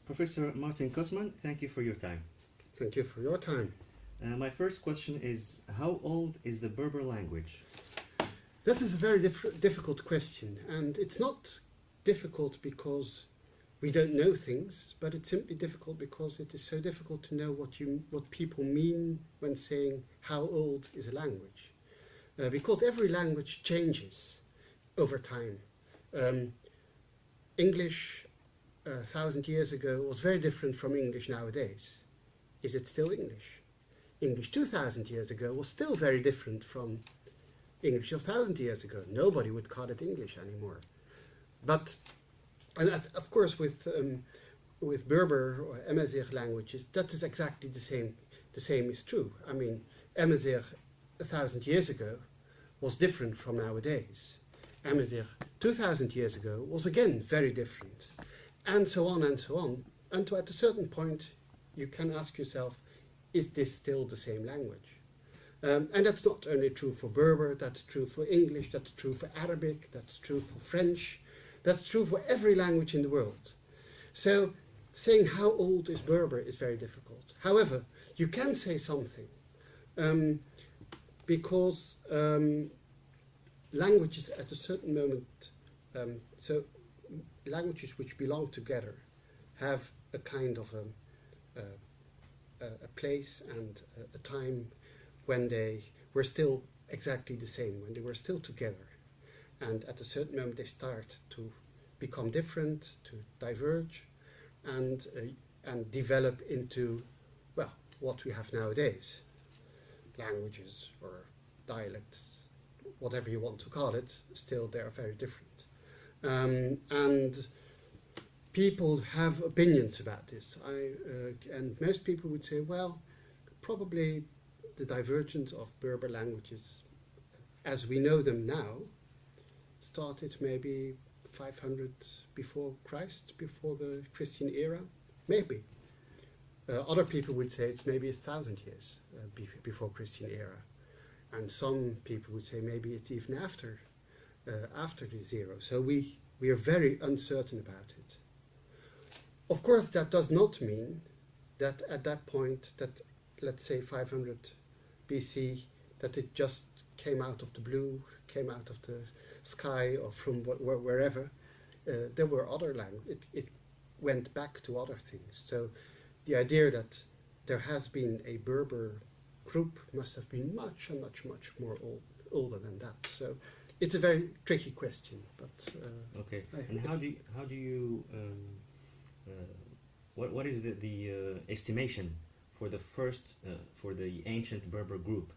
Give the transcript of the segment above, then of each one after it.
Professor Maarten Kossmann, thank you for your time. Thank you for your time. My first question is, how old is the Berber language? This is a very difficult question, and it's not difficult because we don't know things, but it's simply difficult because it is so difficult to know what people mean when saying how old is a language. Because every language changes over time. English 1,000 years ago was very different from English nowadays. Is it still English? English 2,000 years ago was still very different from English of 1,000 years ago. Nobody would call it English anymore. But, and that, of course, with Berber or Tmaziɣt languages, that is exactly the same. The same is true. I mean, Tmaziɣt 1,000 years ago was different from nowadays. Tmaziɣt 2,000 years ago was again very different, and so on and so on. Until at a certain point, you can ask yourself, is this still the same language? And that's not only true for Berber, that's true for English, that's true for Arabic, that's true for French, that's true for every language in the world. So saying how old is Berber is very difficult. However, you can say something, because languages at a certain moment, so languages which belong together have a kind of a place and a time when they were still exactly the same, when they were still together. And at a certain moment they start to become different, to diverge, and develop into, well, what we have nowadays. Languages or dialects, whatever you want to call it, still they are very different. And people have opinions about this. And most people would say, well, probably the divergence of Berber languages as we know them now started maybe 500 before Christ, before the Christian era, maybe. Other people would say it's maybe 1,000 years before Christian era. And some people would say maybe it's even after this era. So we are very uncertain about it. Of course, that does not mean that at that point, that let's say 500 BC, that it just came out of the blue, came out of the sky or from wherever. There were other languages. It went back to other things. So the idea that there has been a Berber group must have been much more older than that. So it's a very tricky question. But okay. And how do you what is the estimation for the first for the ancient Berber group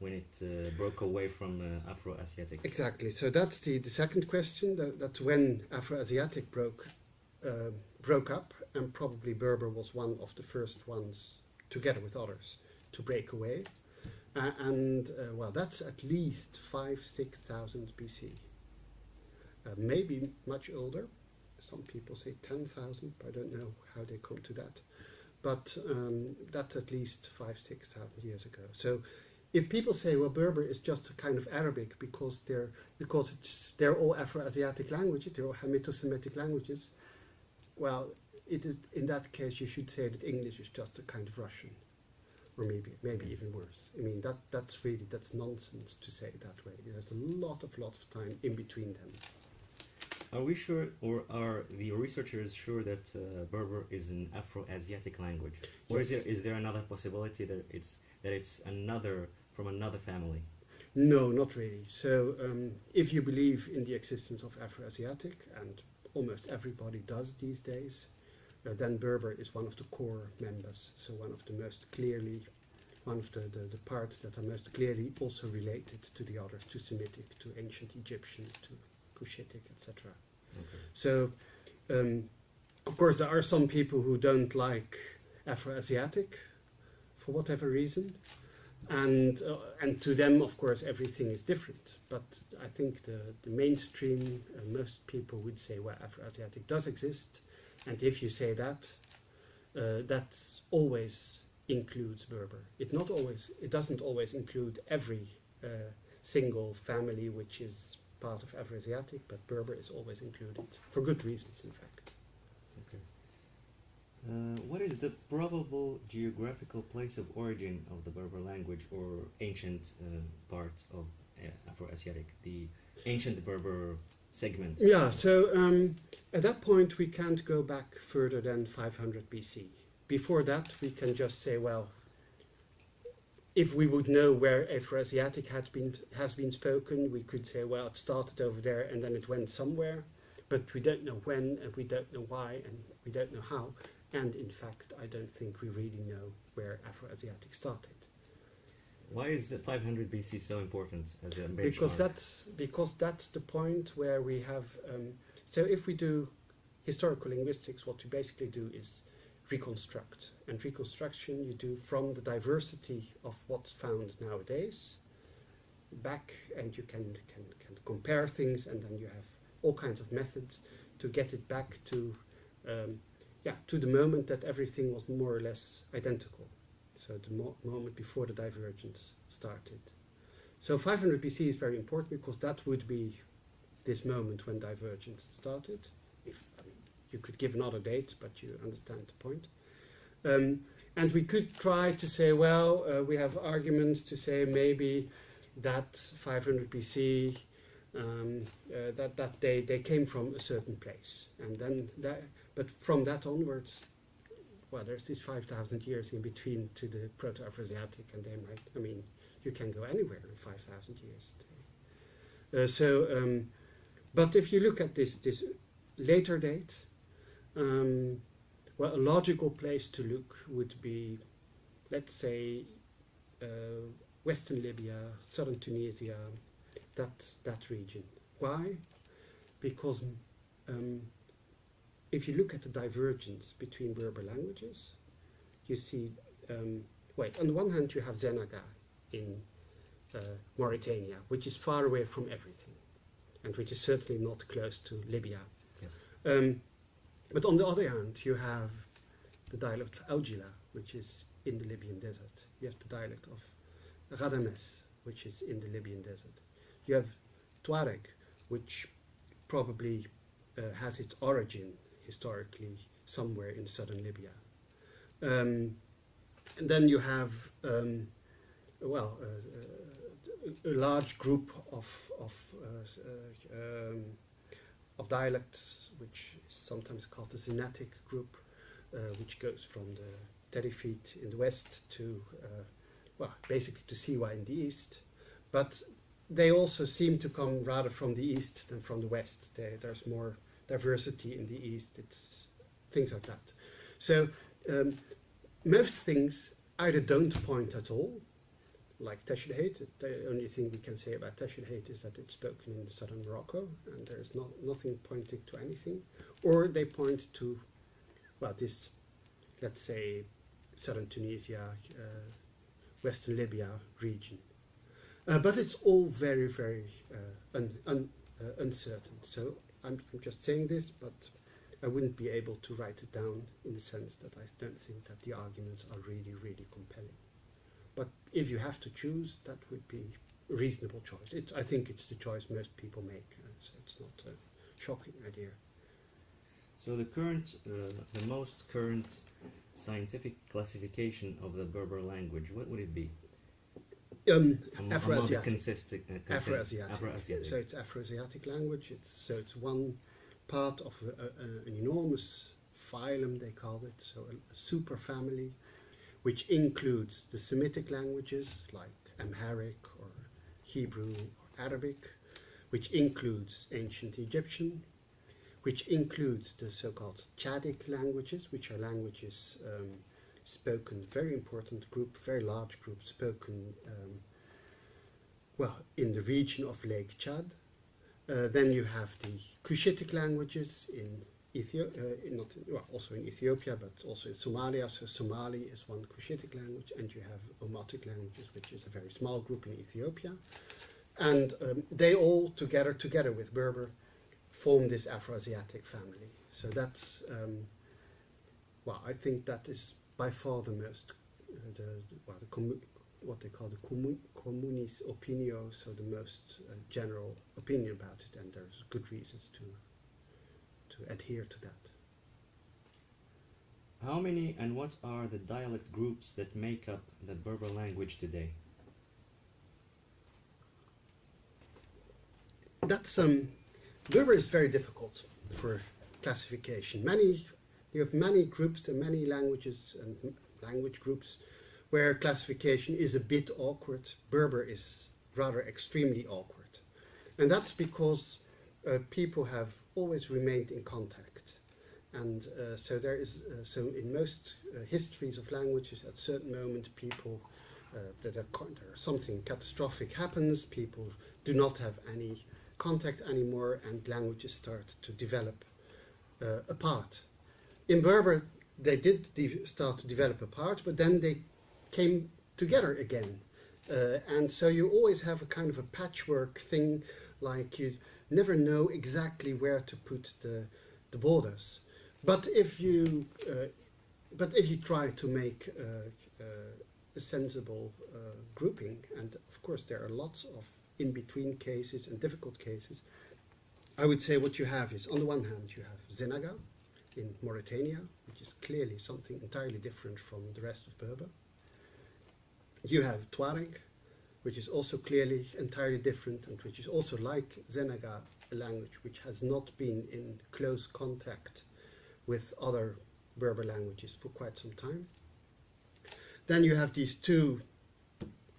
when it broke away from Afro-Asiatic? Exactly. So that's the second question. That's when Afro-Asiatic broke up, and probably Berber was one of the first ones, together with others, to break away. Well, that's at least 5,000–6,000 BC. Maybe much older. Some people say 10,000. I don't know how they come to that. But that's at least 5,000–6,000 years ago. So if people say, well, Berber is just a kind of Arabic because they're all Afro-Asiatic languages, they're all Hamito-Semitic languages, well, it is, in that case, you should say that English is just a kind of Russian, or maybe even worse. I mean, that's nonsense to say it that way. There's a lot of time in between them. Are we sure, or are the researchers sure that Berber is an Afro-Asiatic language, or Yes. is there another possibility that it's another from another family? No, not really. So if you believe in the existence of Afro-Asiatic, and almost everybody does these days, then Berber is one of the core members. So one of the parts that are most clearly also related to the others, to Semitic, to ancient Egyptian, to Cushitic, etc. Okay. So, of course, there are some people who don't like Afro-Asiatic for whatever reason, and to them, of course, everything is different. But I think the mainstream, most people would say, well, Afro-Asiatic does exist, and if you say that, that always includes Berber. It doesn't always include every single family which is part of Afro-Asiatic, but Berber is always included, for good reasons, in fact. Okay. What is the probable geographical place of origin of the Berber language or ancient part of Afro-Asiatic, the ancient Berber segment? Yeah, so at that point we can't go back further than 500 BC. Before that we can just say, well, if we would know where Afro-Asiatic has been spoken, we could say, well, it started over there and then it went somewhere, but we don't know when and we don't know why and we don't know how. And in fact, I don't think we really know where Afro-Asiatic started. Why is 500 BC so important as a benchmark? Because that's the point where we have. So if we do historical linguistics, what we basically do is reconstruct, and reconstruction you do from the diversity of what's found nowadays back, and you can compare things, and then you have all kinds of methods to get it back to to the moment that everything was more or less identical. So the moment before the divergence started. So 500 BC is very important because that would be this moment when divergence started. You could give another date, but you understand the point. And we could try to say, well, we have arguments to say maybe that 500 BC, that they came from a certain place, and then but from that onwards, well, there's this 5,000 years in between to the Proto-Afroasiatic, and they might, you can go anywhere in 5,000 years. But if you look at this later date, well, a logical place to look would be, let's say, Western Libya, Southern Tunisia, that region. Why? Because if you look at the divergence between Berber languages, you see, on the one hand you have Zenaga in Mauritania, which is far away from everything, and which is certainly not close to Libya. Yes. But on the other hand, you have the dialect of Aujila, which is in the Libyan desert. You have the dialect of Ghadames, which is in the Libyan desert. You have Tuareg, which probably has its origin historically somewhere in southern Libya. And then you have a large group of dialects, which is sometimes called the Zenatic group, which goes from the Terifit in the west to, basically to Siwa in the east. But they also seem to come rather from the east than from the west. There's more diversity in the east, it's things like that. So most things either don't point at all, like Tamazight. The only thing we can say about Tamazight is that it's spoken in southern Morocco, and there's nothing pointing to anything, or they point to, this, let's say, southern Tunisia, western Libya region. But it's all very, very uncertain. So I'm just saying this, but I wouldn't be able to write it down in the sense that I don't think that the arguments are really, really compelling. But if you have to choose, that would be a reasonable choice. I think it's the choice most people make, so it's not a shocking idea. So the most current scientific classification of the Berber language, what would it be? Afro-Asiatic. Afro-Asiatic. So it's Afro-Asiatic language. It's one part of an enormous phylum, they call it, so a super family, which includes the Semitic languages like Amharic or Hebrew or Arabic, which includes ancient Egyptian, which includes the so-called Chadic languages, which are languages spoken, very important group, very large group, spoken in the region of Lake Chad. Then you have the Cushitic languages in also in Ethiopia, but also in Somalia. So Somali is one Cushitic language, and you have Omotic languages, which is a very small group in Ethiopia. And they all together with Berber, form this Afro-Asiatic family. So that's, I think that is by far the most, what they call the communis opinio, so the most general opinion about it, and there's good reasons to adhere to that. How many and what are the dialect groups that make up the Berber language today? That's Berber is very difficult for classification. You have many groups and many languages and language groups where classification is a bit awkward. Berber is rather extremely awkward, and that's because people have always remained in contact, and so there is so in most histories of languages, at a certain moment, people something catastrophic happens. People do not have any contact anymore, and languages start to develop apart. In Berber, they did start to develop apart, but then they came together again. And so you always have a kind of a patchwork thing, like you never know exactly where to put the borders. But if you try to make a sensible grouping, and of course there are lots of in-between cases and difficult cases, I would say what you have is, on the one hand, you have Zenaga in Mauritania, which is clearly something entirely different from the rest of Berber. You have Tuareg, which is also clearly entirely different, and which is also like Zenaga, a language which has not been in close contact with other Berber languages for quite some time. Then you have these two,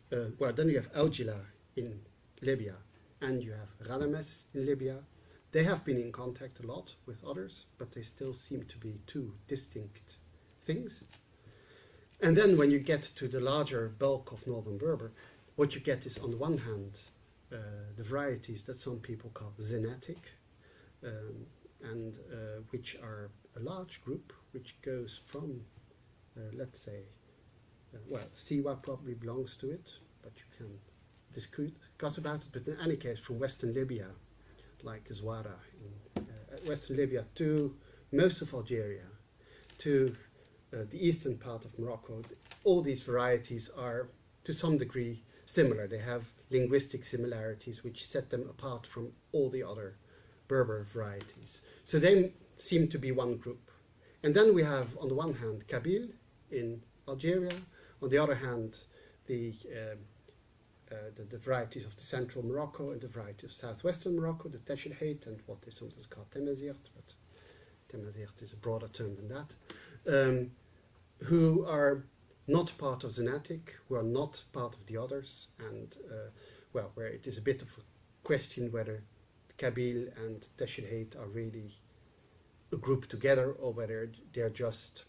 then you have Aujila in Libya, and you have Radames in Libya. They have been in contact a lot with others, but they still seem to be two distinct things. And then when you get to the larger bulk of Northern Berber, what you get is, on the one hand, the varieties that some people call Zenatic, and which are a large group, which goes from, let's say, Siwa probably belongs to it, but you can discuss about it. But in any case, from Western Libya, like Zwara in Western Libya, to most of Algeria, to the eastern part of Morocco, all these varieties are to some degree similar. They have linguistic similarities which set them apart from all the other Berber varieties. So they seem to be one group. And then we have, on the one hand, Kabyle in Algeria, on the other hand, the varieties of the central Morocco and the variety of southwestern Morocco, the Tmaziɣt, and what they sometimes call Tamaziɣt, but Tmaziɣt is a broader term than that, who are not part of Zenatic, who are not part of the others, and where it is a bit of a question whether Kabyle and Tmaziɣt are really a group together, or whether they're just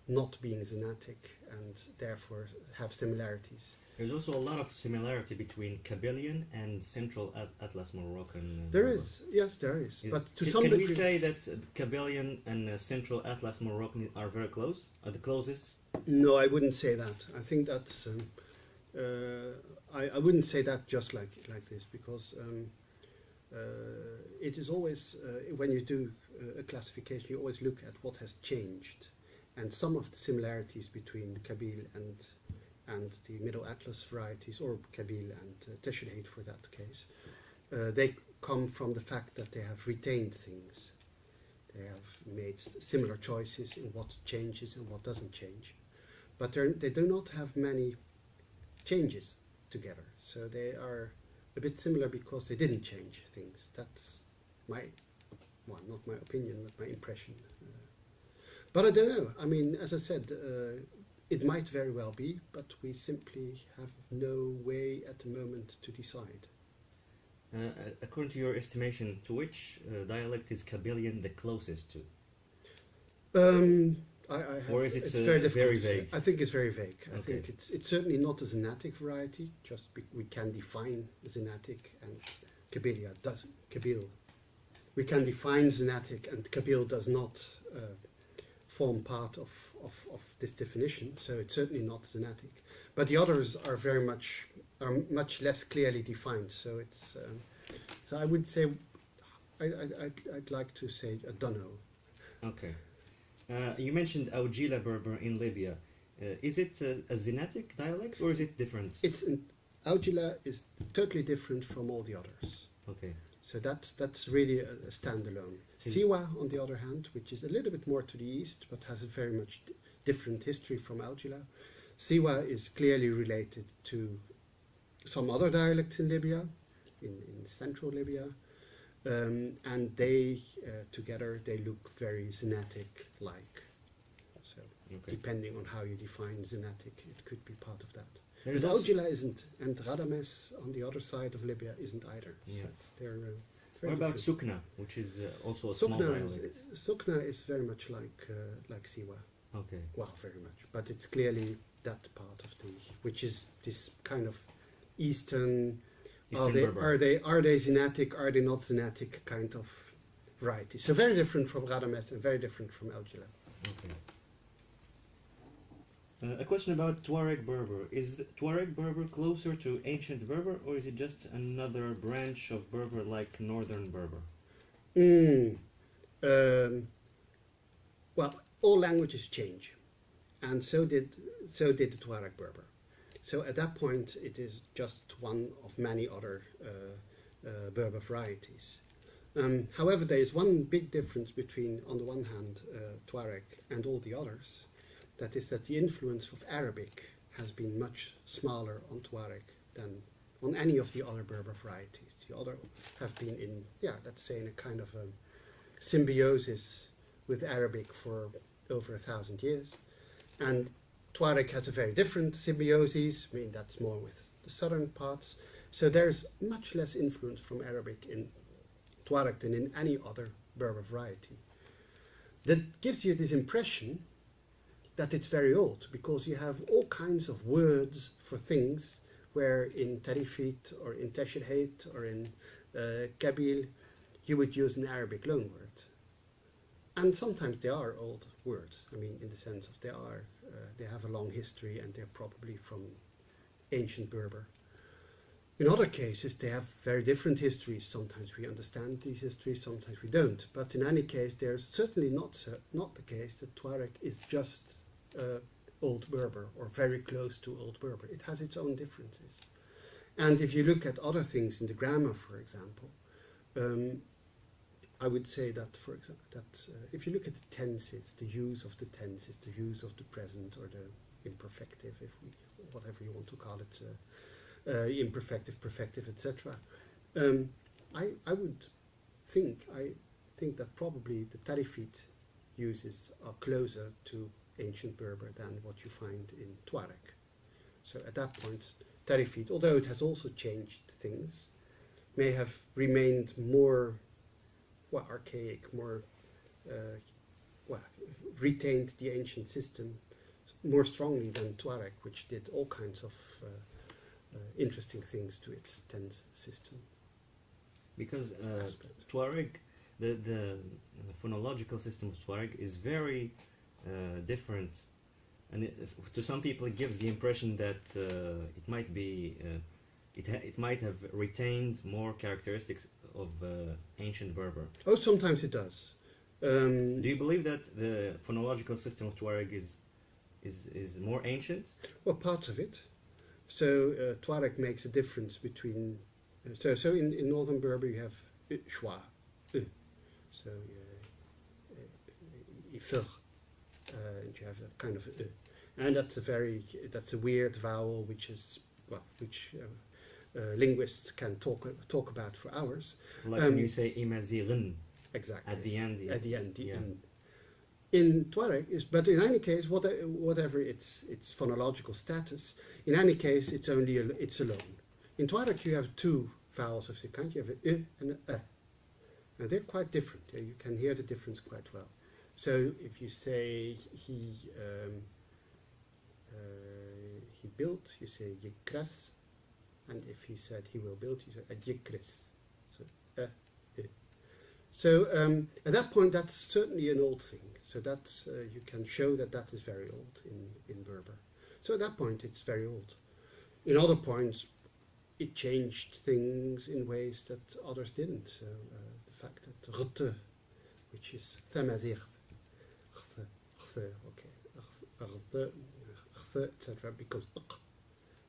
not being Zenatic and therefore have similarities. There's also a lot of similarity between Kabylian and Central Atlas Moroccan. There is, yes, there is. But to some degree, degree, can we say that Kabylian and Central Atlas Moroccan are very close? Are the closest? no, I wouldn't say that. I think that's I wouldn't say that just like this, because it is always when you do a classification, you always look at what has changed, and some of the similarities between Kabyle and the Middle Atlas varieties, or Kabyle and Tmaziɣt for that case, they come from the fact that they have retained things. They have made similar choices in what changes and what doesn't change, but they do not have many changes together. So they are a bit similar because they didn't change things. That's not my opinion, but my impression. But I don't know. I mean, as I said, it might very well be, but we simply have no way at the moment to decide. According to your estimation, to which dialect is Kabylian the closest to? Or is it it's very difficult very to say. vague? I think it's very vague. I Okay. think it's certainly not a Zenatic variety. We can define Zenatic, and Kabyle. We can define Zenatic, and Kabyle does not form part of this definition. So it's certainly not Zenatic. But the others are much less clearly defined. So it's so I would say I'd like to say a dunno. Okay. You mentioned Aujila Berber in Libya. Is it a Zenatic dialect, or is it different? Aujila is totally different from all the others. Okay. So that's really a standalone. Siwa, on the other hand, which is a little bit more to the east, but has a very much different history from Algila. Siwa is clearly related to some other dialects in Libya, in central Libya, and they together they look very Zenatic-like. So depending on how you define Zenatic, it could be part of that. But Algila isn't, and Radames on the other side of Libya isn't either. Yeah. So they're what about Sukna, which is also a small dialect? Sukna is very much like Siwa. Okay. Well, very much, but it's clearly that part of the, which is this kind of Eastern. Are they Zenatic? Are they not Zenatic kind of variety? So very different from Radames and very different from Algila. Okay. A question about Tuareg Berber. Is Tuareg Berber closer to ancient Berber, or is it just another branch of Berber like Northern Berber? Well, all languages change, and so did the Tuareg Berber. So at that point, it is just one of many other Berber varieties. However, there is one big difference between, on the one hand, Tuareg and all the others. That is that the influence of Arabic has been much smaller on Tuareg than on any of the other Berber varieties. The other have been in, let's say, in a kind of a symbiosis with Arabic for over 1,000 years. And Tuareg has a very different symbiosis. I mean, that's more with the southern parts. So there's much less influence from Arabic in Tuareg than in any other Berber variety. That gives you this impression that it's very old, because you have all kinds of words for things where in Tarifit or in Teshilhait or in Kabil you would use an Arabic loanword. And sometimes they are old words, I mean, in the sense of they have a long history and they're probably from ancient Berber. In other cases, they have very different histories. Sometimes we understand these histories, sometimes we don't. But in any case, there's certainly not the case that Tuareg is just Old Berber or very close to Old Berber. It has its own differences. And if you look at other things in the grammar, for example, I would say that, for example, if you look at the tenses, the use of the tenses, the use of the present or the imperfective, whatever you want to call it, imperfective, perfective, etc. I think that probably the Tarifit uses are closer to ancient Berber than what you find in Tuareg. So at that point, Tarifit, although it has also changed things, may have remained more archaic, more retained the ancient system more strongly than Tuareg, which did all kinds of interesting things to its tense system. Because Tuareg, the phonological system of Tuareg is very different, and to some people it gives the impression that it might be it might have retained more characteristics of ancient Berber. Oh, sometimes it does. Do you believe that the phonological system of Tuareg is more ancient? Well, parts of it. So Tuareg makes a difference between. So in northern Berber you have schwa, so ifir, and you have a kind of and that's a weird vowel which linguists can talk about for hours. Like when you say imazirin. Exactly. At the end. Yeah. At the end. End. In Tuareg but in any case, whatever its phonological status, in any case, it's alone. In Tuareg, you have two vowels of the kind. You have an and an a. Now they're quite different. You can hear the difference quite well. So if you say he built, you say yikras, and if he said he will build, you say yikris. So So at that point, that's certainly an old thing. So that's you can show that is very old in Berber. So at that point, it's very old. In other points, it changed things in ways that others didn't. So the fact that rte, which is Tmaziɣt, etc., because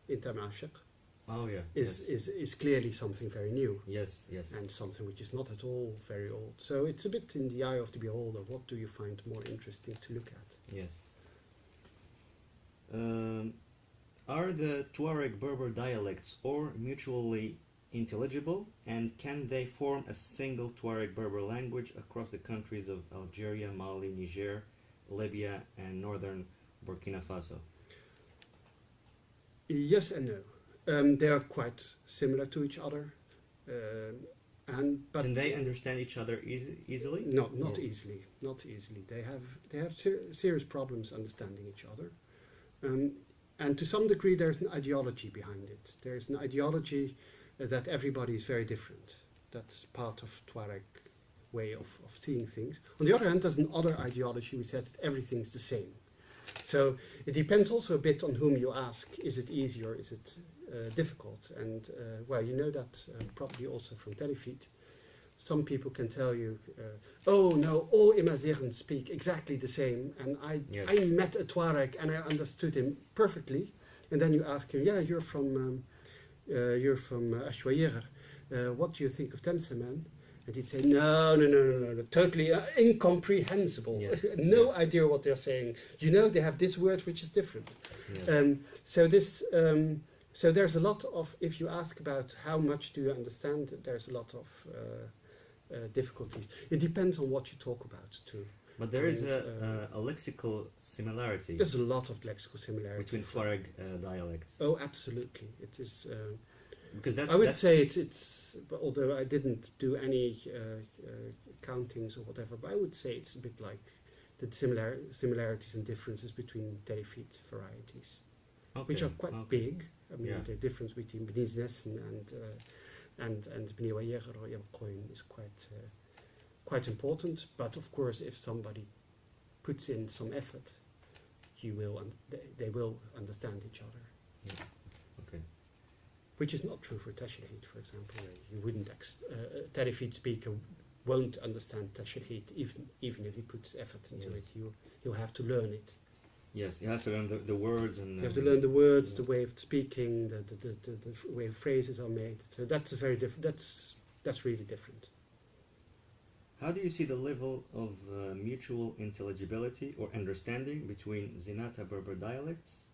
in Tamaziɣt. Oh yeah. Is clearly something very new. Yes, yes. And something which is not at all very old. So it's a bit in the eye of the beholder. What do you find more interesting to look at? Yes. Are the Tuareg Berber dialects or mutually intelligible, and can they form a single Tuareg Berber language across the countries of Algeria, Mali, Niger, Libya, and northern Burkina Faso? Yes and no. They are quite similar to each other, but can they understand each other easily? No, not easily. Not easily. They have serious problems understanding each other, and to some degree, there's an ideology behind it. There's an ideology that everybody is very different. That's part of Tuareg way of seeing things. On the other hand, there's another ideology which says that everything's the same. So it depends also a bit on whom you ask. Is it easy or is it difficult? And well, you know that probably also from Tmaziɣt. Some people can tell you, oh no, all Tmaziɣt speak exactly the same, and I met a Tuareg and I understood him perfectly. And then you ask him, yeah, you're from Ashwayer. What do you think of Temse, man? And he'd say, no, totally incomprehensible. Yes. No idea what they're saying. You know, they have this word which is different. Yes. So there's a lot of, if you ask about how much do you understand, there's a lot of difficulties. It depends on what you talk about too. But there is a lexical similarity. There's a lot of lexical similarity between Tuareg dialects. Oh, absolutely. It is. Because I would say it's. Although I didn't do any countings or whatever, but I would say it's a bit like the similarities and differences between Tmaziɣt varieties, which are quite big. I mean, the difference between Beniznesen and Beniwayer or Yabkoin is quite important. But of course, if somebody puts in some effort, they will understand each other. Yeah. Okay. Which is not true for Tmaziɣt, for example. You wouldn't Tmaziɣt speaker won't understand Tmaziɣt even if he puts effort into it. You'll have to learn it. Yes, you have to learn the words, and you have to learn the words, the way of speaking, the way phrases are made. So that's very different. That's really different. How do you see the level of mutual intelligibility or understanding between Zinata Berber dialects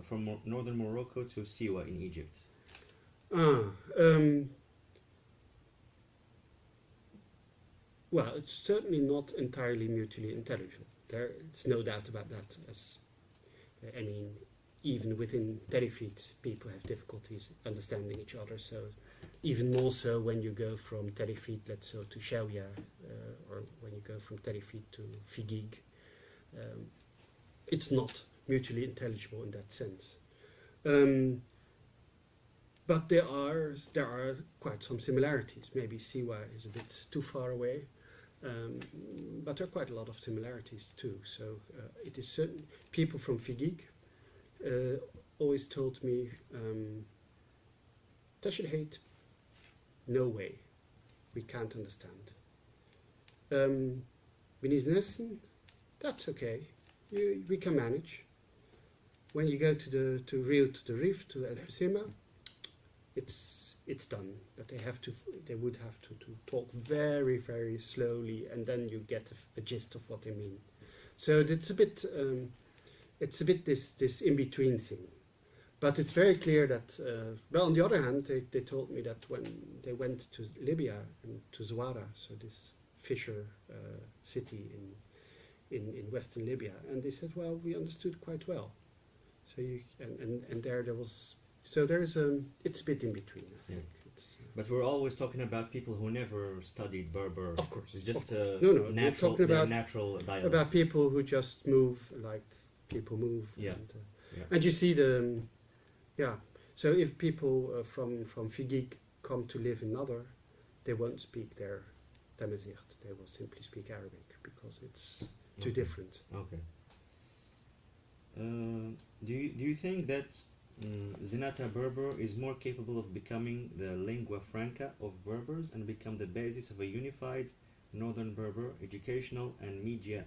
from northern Morocco to Siwa in Egypt? Well, it's certainly not entirely mutually intelligible. There's no doubt about that. I mean, even within Tmaziɣt, people have difficulties understanding each other. So, even more so when you go from Tmaziɣt, let's say, to Shawya, or when you go from Tmaziɣt to Figig, it's not mutually intelligible in that sense. But there are quite some similarities. Maybe Siwa is a bit too far away. But there are quite a lot of similarities too. So it is certain people from Figig always told me, Tmaziɣt, no way, we can't understand. Beniznesen, that's okay, we can manage. When you go to the Rif, to El Husema, it's done, but they would have to talk very, very slowly, and then you get a gist of what they mean. So it's a bit this in-between thing. But it's very clear that, well, on the other hand, they told me that when they went to Libya and to Zouara, so this fisher city in western Libya, and they said, well, we understood quite well. So there was. So it's a bit in between, I think. Yes. But we're always talking about people who never studied Berber. Of course. It's just natural dialect. About people who just move like people move. Yeah. And you see so if people from Figig come to live in Nador, they won't speak their Tamaziɣt. They will simply speak Arabic because it's too different. Okay. Do you think that Zinata Berber is more capable of becoming the lingua franca of Berbers and become the basis of a unified Northern Berber educational and media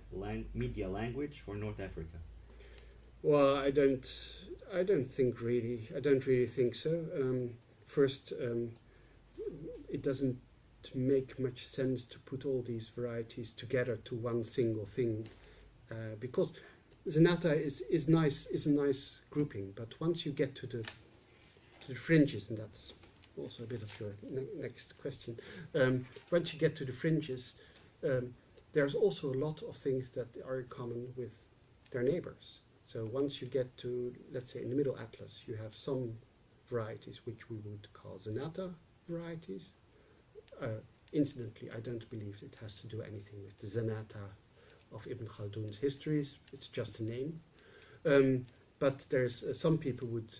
language for North Africa? Well, I don't think really. I don't really think so. First, it doesn't make much sense to put all these varieties together to one single thing, because Zenata is nice, is a nice grouping, but once you get to the fringes, and that's also a bit of your next question, once you get to the fringes, there's also a lot of things that are in common with their neighbors. So once you get to, let's say, in the Middle Atlas, you have some varieties which we would call Zenata varieties. Incidentally, I don't believe it has to do anything with the Zenata of Ibn Khaldun's histories. It's just a name. But there's some people would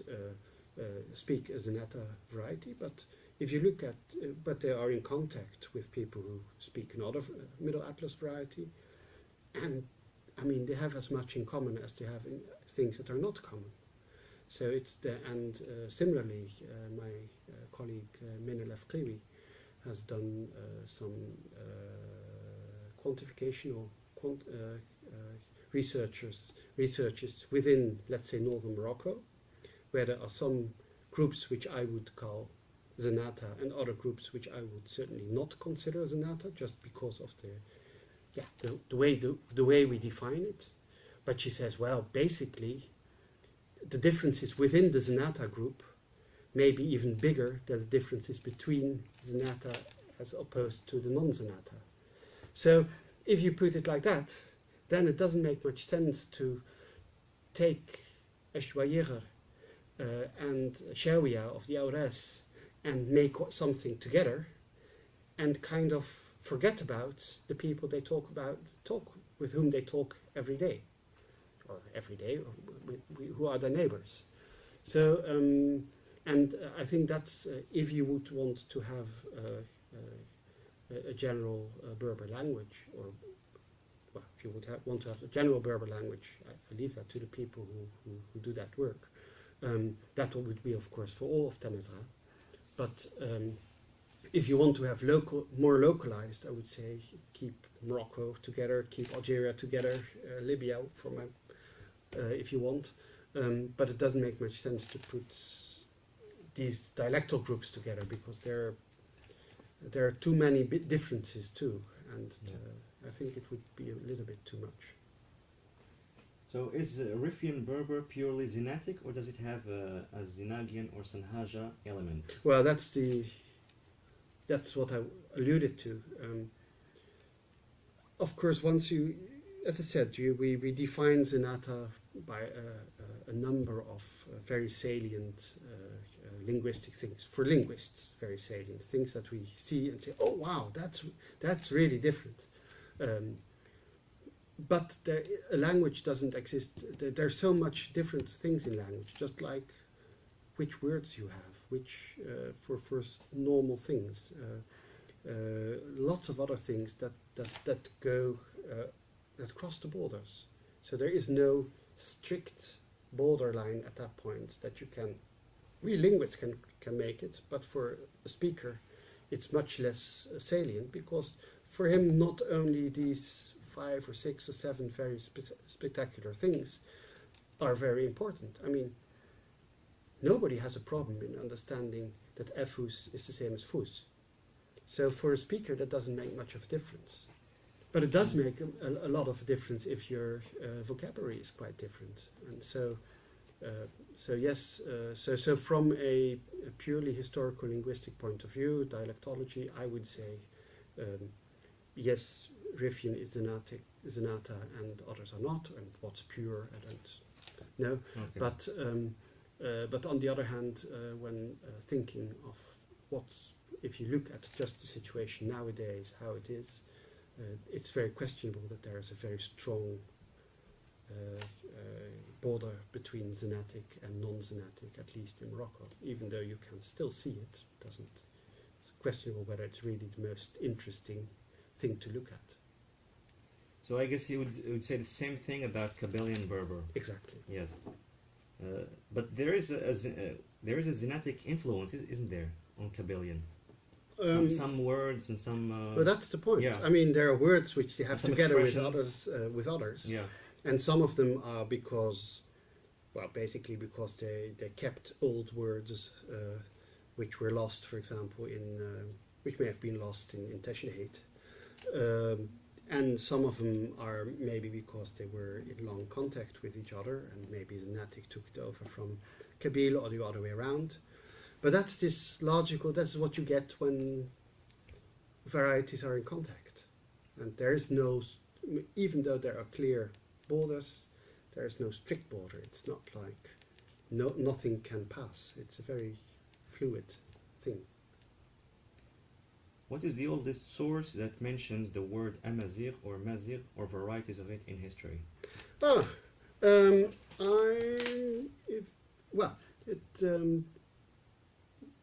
speak a Zenata variety, but if you look at, but they are in contact with people who speak another Middle Atlas variety, and I mean they have as much in common as they have in things that are not common. So it's similarly, my colleague Menelef Kriwi has done some quantification or researches within, let's say, northern Morocco, where there are some groups which I would call Zenata and other groups which I would certainly not consider Zenata, just because of the way we define it. But she says, well, basically, the differences within the Zenata group may be even bigger than the differences between Zenata as opposed to the non-Zenata. So if you put it like that, then it doesn't make much sense to take Eshwayer and Shawiya of the Aures and make something together and kind of forget about the people they talk with whom they talk every day, or who are their neighbors. So and I think that's if you would want to have a general Berber language, or well, if you would want to have a general Berber language, I leave that to the people who do that work. That would be, of course, for all of Tamazight. But if you want to have more localized, I would say keep Morocco together, keep Algeria together, Libya if you want. But it doesn't make much sense to put these dialectal groups together, because there are too many differences too, and I think it would be a little bit too much. So is Riffian Berber purely Zenatic, or does it have a Zenagian or Sanhaja element? Well, that's what I alluded to. Of course, once you, as I said, we define Zenata by a number of very salient linguistic things. For linguists, very salient things that we see and say, oh wow, that's really different. But a language doesn't exist. There's so much different things in language, just like which words you have, which for normal things, lots of other things that go that cross the borders. So there is no strict borderline at that point that you can. We linguists can make it, but for a speaker, it's much less salient, because for him not only these 5 or 6 or 7 very spectacular things are very important. I mean, nobody has a problem in understanding that efus is the same as fus. So for a speaker, that doesn't make much of a difference. But it does make a lot of a difference if your vocabulary is quite different. And so from a purely historical linguistic point of view, dialectology, I would say yes, Riffian is Zenata and others are not, and what's pure, I don't know. Okay. But on the other hand, when thinking of if you look at just the situation nowadays, how it is, it's very questionable that there is a very strong border between Zenatic and non-Zenatic, at least in Morocco, even though you can still see it. It's questionable whether it's really the most interesting thing to look at. So I guess you would say the same thing about Kabylian Berber. Exactly. Yes, but there is a Zenatic influence, isn't there, on Kabylian? Some words and some. Well, that's the point. Yeah. I mean, there are words which you have together with others. Yeah. And some of them are basically because they kept old words which were lost, for example, which may have been lost in Teshnaheit. And some of them are maybe because they were in long contact with each other, and maybe the Natick took it over from Kabyle or the other way around. But that's this logical, that's what you get when varieties are in contact. And there is no, even though there are clear borders, there is no strict border. It's not like nothing can pass. It's a very fluid thing. What is the oldest source that mentions the word Tmaziɣt or Maziɣt or varieties of it in history?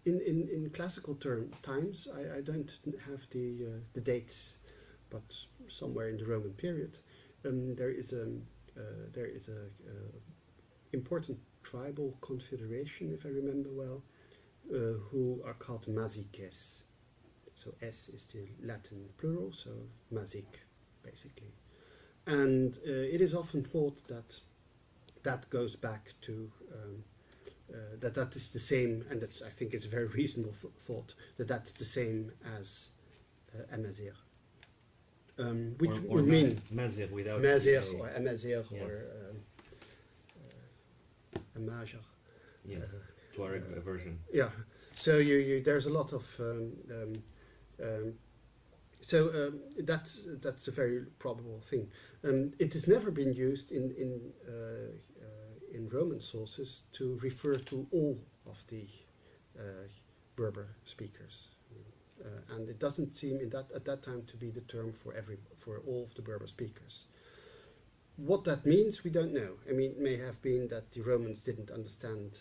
In classical times, I don't have the dates, but somewhere in the Roman period, there is a important tribal confederation, if I remember well, who are called Maziques. So S is the Latin plural, so Tmaziɣt, basically. And it is often thought that that goes back to, that is the same, and that's, I think it's a very reasonable thought, that that's the same as Tmaziɣt. Which or would mean Maziɣt without Tmaziɣt or Tmaziɣt, yes. or Amajar. Yes, Tuareg version. Yeah, so there's a lot of that's a very probable thing. It has never been used in Roman sources to refer to all of the Berber speakers, and it doesn't seem at that time to be the term for all of the Berber speakers. What that means, we don't know. I mean, it may have been that the Romans didn't understand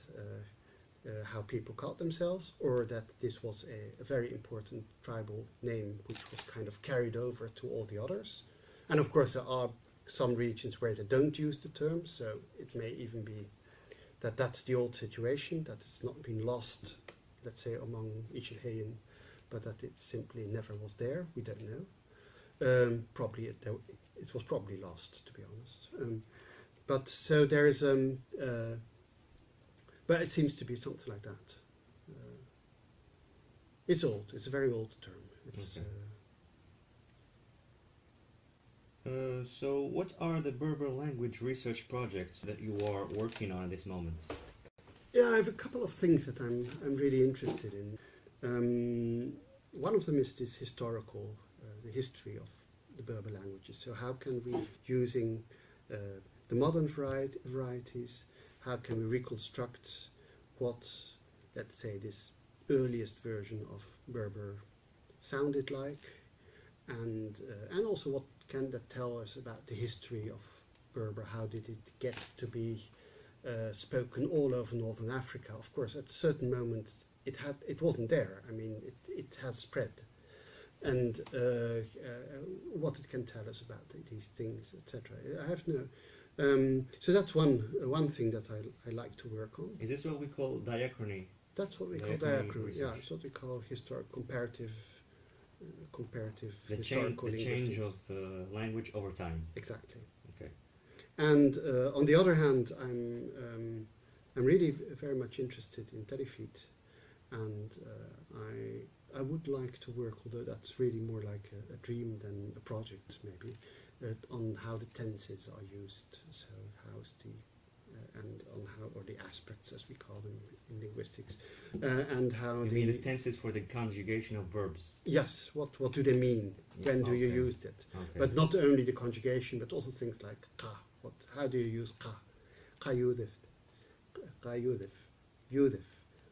how people called themselves, or that this was a very important tribal name which was kind of carried over to all the others. And of course, there are some regions where they don't use the term, so it may even be that that's the old situation, that it's not been lost, let's say, among Ichirheyan, but that it simply never was there. We don't know. Probably it was probably lost, to be honest. But so there is but it seems to be something like that. It's old. It's a very old term. It's, okay. So what are the Berber language research projects that you are working on at this moment? Yeah, I have a couple of things that I'm really interested in. One of them is this historical, the history of the Berber languages. So how can we, using the modern varieties, how can we reconstruct what, let's say, this earliest version of Berber sounded like, and also what can that tell us about the history of Berber? How did it get to be spoken all over Northern Africa? Of course, at a certain moment it wasn't there. I mean, it has spread, and what it can tell us about these things, etc. I have no. So that's one thing that I like to work on. Is this what we call diachrony? That's what we call diachrony. Yeah, it's what we call comparative historical the change of language over time. Exactly. Okay. And on the other hand, I'm really very much interested in Telefeet, and I would like to work, although that's really more like a dream than a project maybe, on how the tenses are used. So how's the and on how, or the aspects as we call them in linguistics, and how you mean the tenses for the conjugation of verbs? Yes. What do they mean? When do you use it? Okay. But not only the conjugation, but also things like ka. How do you use ka? Ka yudif, ka yudif, yudif.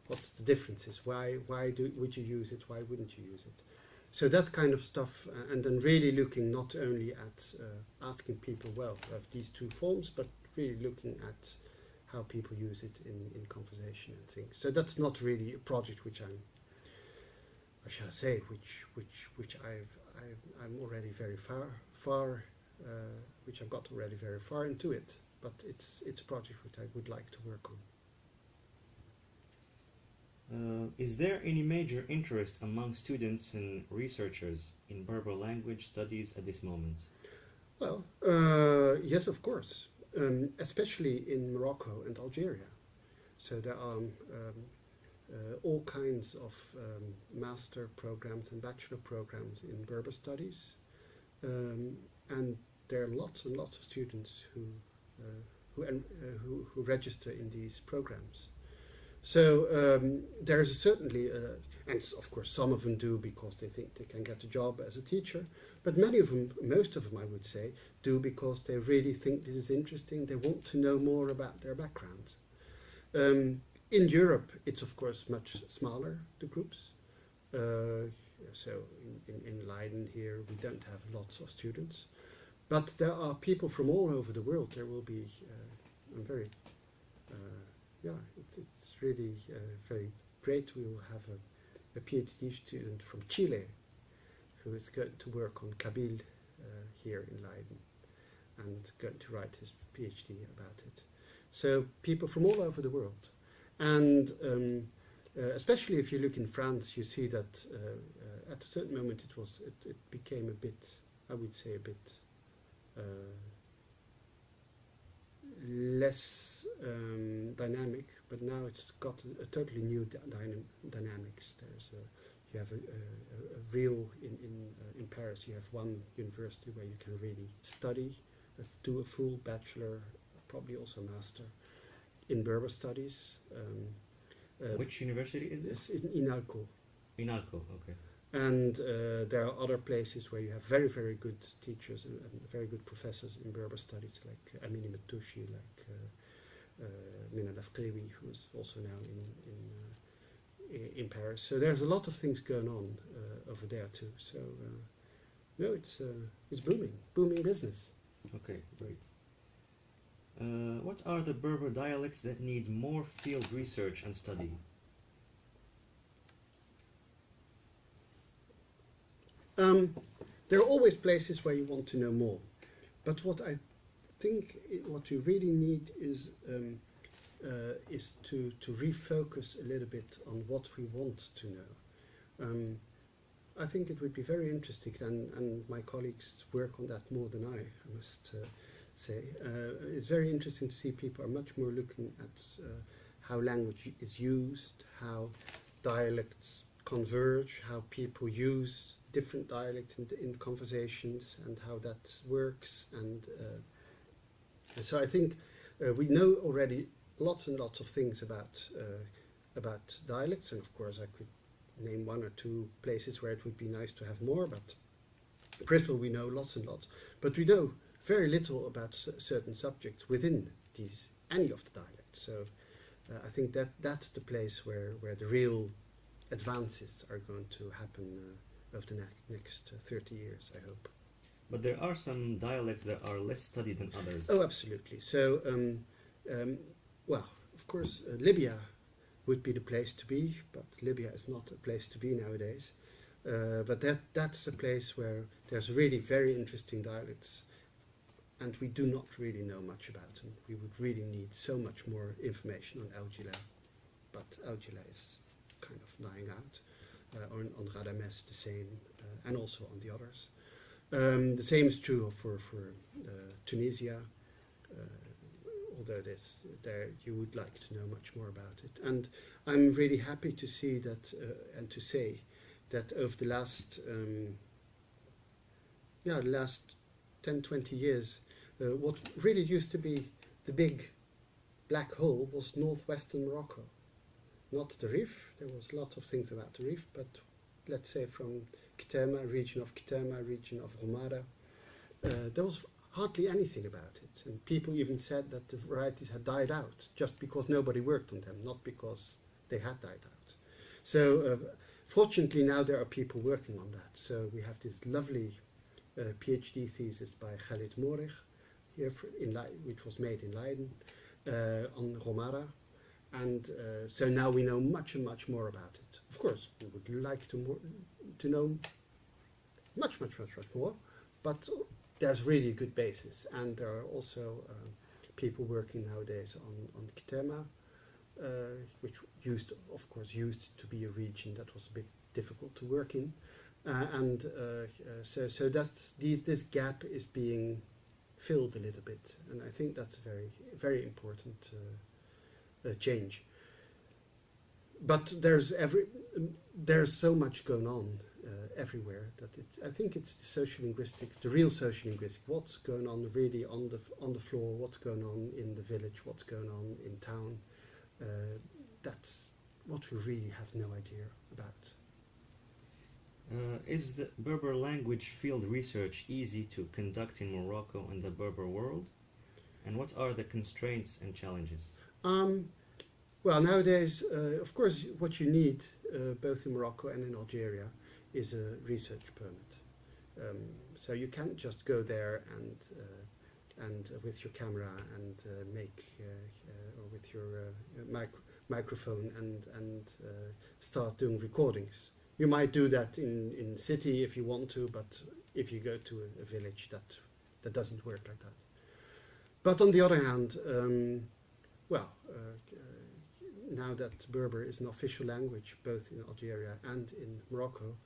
What's the differences? Why would you use it? Why wouldn't you use it? So that kind of stuff, and then really looking not only at asking people, well, have these two forms, but really looking at how people use it in conversation and things. So that's not really a project which I shall say, which I'm already very far, which I've got already very far into it. But it's a project which I would like to work on. Is there any major interest among students and researchers in Berber language studies at this moment? Well, yes, of course, especially in Morocco and Algeria. So there are all kinds of master programs and bachelor programs in Berber studies. and there are lots and lots of students who register in these programs. So there is certainly, and of course some of them do because they think they can get a job as a teacher, but many of them, most of them I would say, do because they really think this is interesting, they want to know more about their backgrounds. In Europe, it's of course much smaller, the groups. So in Leiden here, we don't have lots of students. But there are people from all over the world. There will be, I'm very, it's really very great. We will have a PhD student from Chile who is going to work on Kabyle here in Leiden and going to write his PhD about it. So people from all over the world. And especially if you look in France, you see that at a certain moment it became a bit, I would say a bit less dynamic, but now it's got a totally new dynamics. You have a real, in Paris you have one university where you can really study, do a full bachelor, probably also master in Berber studies. Which university is this? It's in Inalco. Inalco, okay. And there are other places where you have very, very good teachers and very good professors in Berber studies, like Amini Matouchi, like Minal Afqewi, who is also now in Paris. So there's a lot of things going on over there too. So no, it's booming business. Okay, great. What are the Berber dialects that need more field research and study? There are always places where you want to know more, but what I think what you really need is to refocus a little bit on what we want to know. I think it would be very interesting, and my colleagues work on that more than I must say. It's very interesting to see people are much more looking at how language is used, how dialects converge, how people use different dialects in conversations, and how that works. And so I think we know already lots and lots of things about dialects, and of course I could name one or two places where it would be nice to have more, but in principle we know lots and lots. But we know very little about certain subjects within any of the dialects. So I think that's the place where the real advances are going to happen over the next 30 years, I hope. But there are some dialects that are less studied than others. Oh, absolutely. So, well, of course, Libya would be the place to be, but Libya is not a place to be nowadays. But that's a place where there's really very interesting dialects, and we do not really know much about them. We would really need so much more information on El Gila, but El Gila is kind of dying out. On Radames the same, and also on the others. The same is true for Tunisia, although there you would like to know much more about it. And I'm really happy to see that and to say that over the last 10, 20 years, what really used to be the big black hole was northwestern Morocco. Not the Rif, there was a lot of things about the Rif, but let's say from Kitema, region of Romada, there was hardly anything about it. And people even said that the varieties had died out just because nobody worked on them, not because they had died out. So fortunately now there are people working on that. So we have this lovely PhD thesis by Khalid Morich, here which was made in Leiden, on Romada. And so now we know much and much more about it. Of course, we would like to know much more, but there's really a good basis. And there are also people working nowadays on Kitema, which used to be a region that was a bit difficult to work in. So that this gap is being filled a little bit. And I think that's a very, very important change. But there's so much going on everywhere. That I think it's the social linguistics, the real social linguistics. What's going on really on the floor? What's going on in the village? What's going on in town? That's what we really have no idea about. Is the Berber language field research easy to conduct in Morocco and the Berber world? And what are the constraints and challenges? Well, nowadays, of course, what you need, both in Morocco and in Algeria, is a research permit. So you can't just go there and with your camera and or with your microphone and start doing recordings. You might do that in city if you want to, but if you go to a village, that doesn't work like that. But on the other hand, now that Berber is an official language, both in Algeria and in Morocco,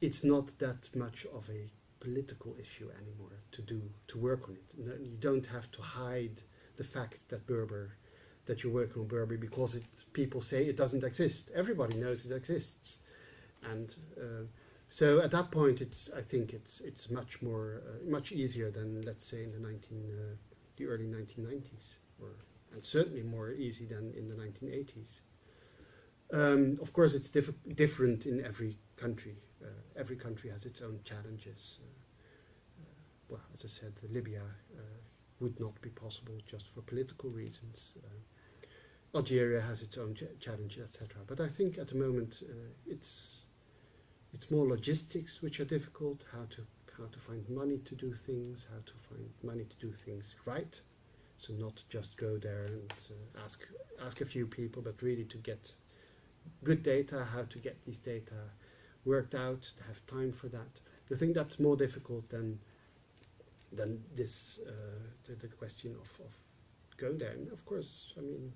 it's not that much of a political issue anymore to work on it. No, you don't have to hide the fact that you're working on Berber because people say it doesn't exist. Everybody knows it exists, and so at that point, I think it's much easier than, let's say, in the early 1990s, and certainly more easy than in the 1980s. Of course, it's different in every country. Every country has its own challenges. Well, as I said, Libya would not be possible just for political reasons. Algeria has its own challenges, etc. But I think at the moment it's more logistics which are difficult. How to find money to do things, how to find money to do things right. So not just go there and ask a few people, but really to get good data, how to get these data worked out, to have time for that. I think that's more difficult than this the question of going there. And of course, I mean,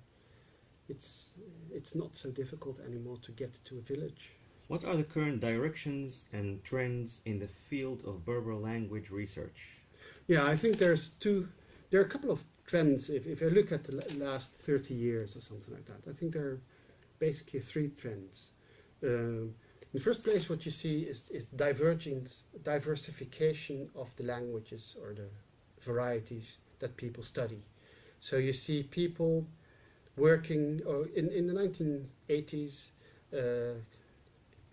it's not so difficult anymore to get to a village. What are the current directions and trends in the field of Berber language research? Yeah, I think there are a couple of trends. If I look at the last 30 years or something like that, I think there are basically three trends. In the first place, what you see is diversification of the languages or the varieties that people study. So you see people working, in the 1980s,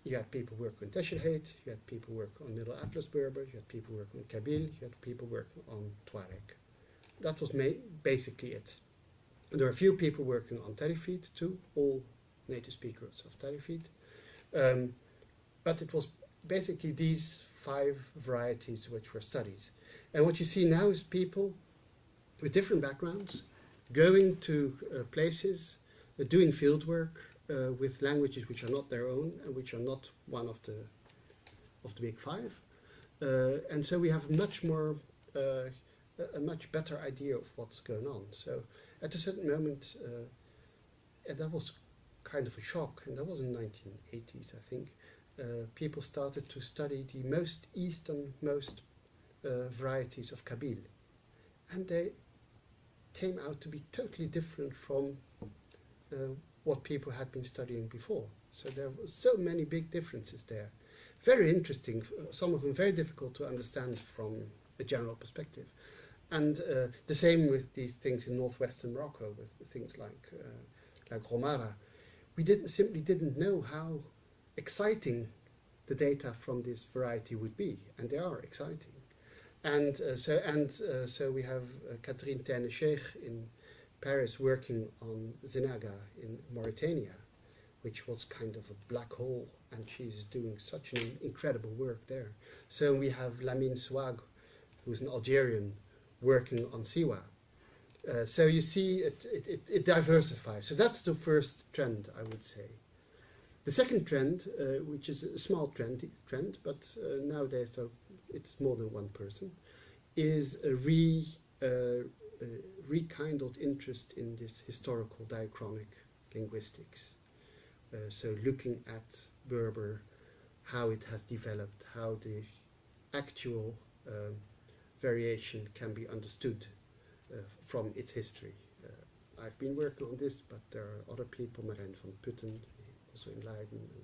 you had people work on Tamaziɣt, you had people work on Middle Atlas Berber, you had people work on Kabyle, you had people work on Tuareg. That was basically it. And there are a few people working on Tamaziɣt too, all native speakers of Tamaziɣt. But it was basically these 5 varieties which were studied. And what you see now is people with different backgrounds going to places, doing field work with languages which are not their own and which are not one of the big 5. And so we have a much better idea of what's going on. So at a certain moment, and that was kind of a shock, and that was in the 1980s, I think, people started to study the most easternmost varieties of Kabyle. And they came out to be totally different from what people had been studying before. So there were so many big differences there. Very interesting, some of them very difficult to understand from a general perspective. And the same with these things in northwestern Morocco, with things like Romara. We simply didn't know how exciting the data from this variety would be, and they are exciting. And so we have Catherine Tene-Sheikh in Paris working on Zinaga in Mauritania, which was kind of a black hole, and she's doing such an incredible work there. So we have Lamine Souag, who's an Algerian, working on Siwa. So you see it diversifies. So that's the first trend, I would say. The second trend, which is a small trend, but nowadays it's more than one person, is a rekindled interest in this historical diachronic linguistics. So looking at Berber, how it has developed, how the actual variation can be understood from its history. I've been working on this, but there are other people, Marijn van Putten, also in Leiden, and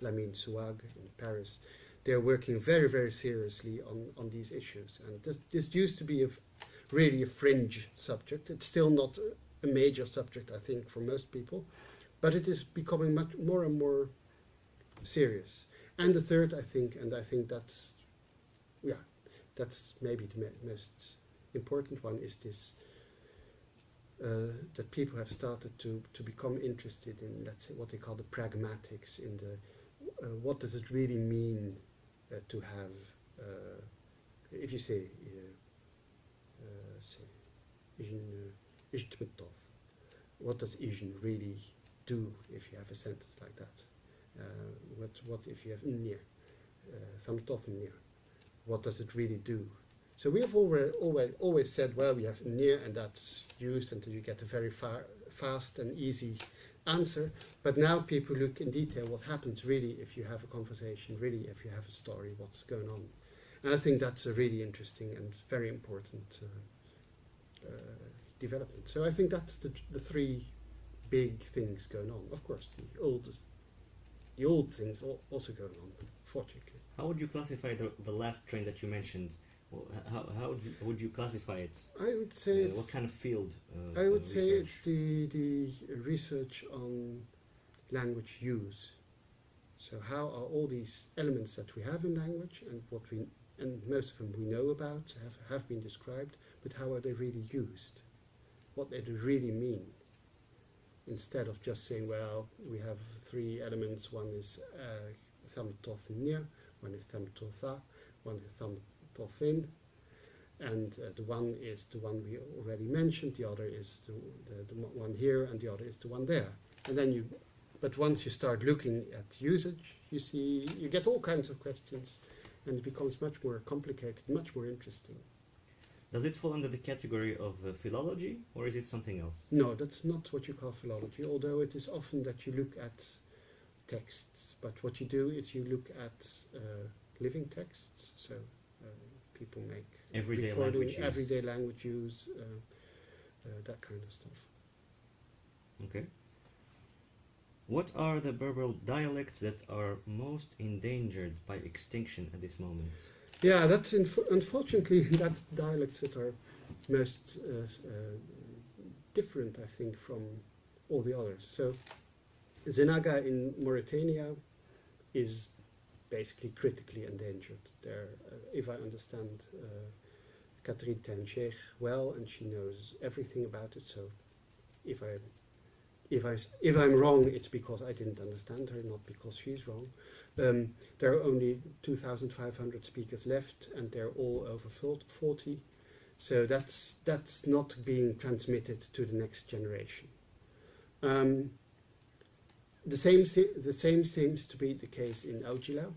Lamine Souag in Paris. They're working very, very seriously on these issues. And this used to be really a fringe subject. It's still not a major subject, I think, for most people, but it is becoming much more and more serious. And the third, I think that's maybe the most important one, is this, that people have started to become interested in, let's say, what they call the pragmatics, in the what does it really mean to have, if you say, what does Asian really do if you have a sentence like that? What if you have near, what does it really do? So we have always said, well, we have near, and that's used until you get a very fast and easy answer. But now people look in detail what happens really if you have a conversation, really if you have a story, what's going on. And I think that's a really interesting and very important development. So I think that's the three big things going on. Of course, the old things also going on, fortunately. How would you classify the last trend that you mentioned? Well, how would you classify it? I would say what kind of field? I would say it's the research on language use. So how are all these elements that we have in language, and most of them we know about, have been described, but how are they really used? What do they really mean? Instead of just saying, well, we have three elements. One is thamtothnir, one is thamtotha, one is thamtothin, and the one is the one we already mentioned, the other is the one here, and the other is the one there. And then but once you start looking at usage, you get all kinds of questions, and it becomes much more complicated, much more interesting. Does it fall under the category of philology, or is it something else? No, that's not what you call philology, although it is often that you look at texts. But what you do is you look at living texts, so people make everyday language use, that kind of stuff. Okay. What are the Berber dialects that are most endangered by extinction at this moment? Yeah, that's unfortunately that's the dialects that are most different, I think, from all the others. So, Zenaga in Mauritania is basically critically endangered. There, if I understand Catherine Ten-Sheikh well, and she knows everything about it. So, if I'm wrong, it's because I didn't understand her, not because she's wrong. There are only 2,500 speakers left, and they're all over 40. So that's not being transmitted to the next generation. The same seems to be the case in Aujila.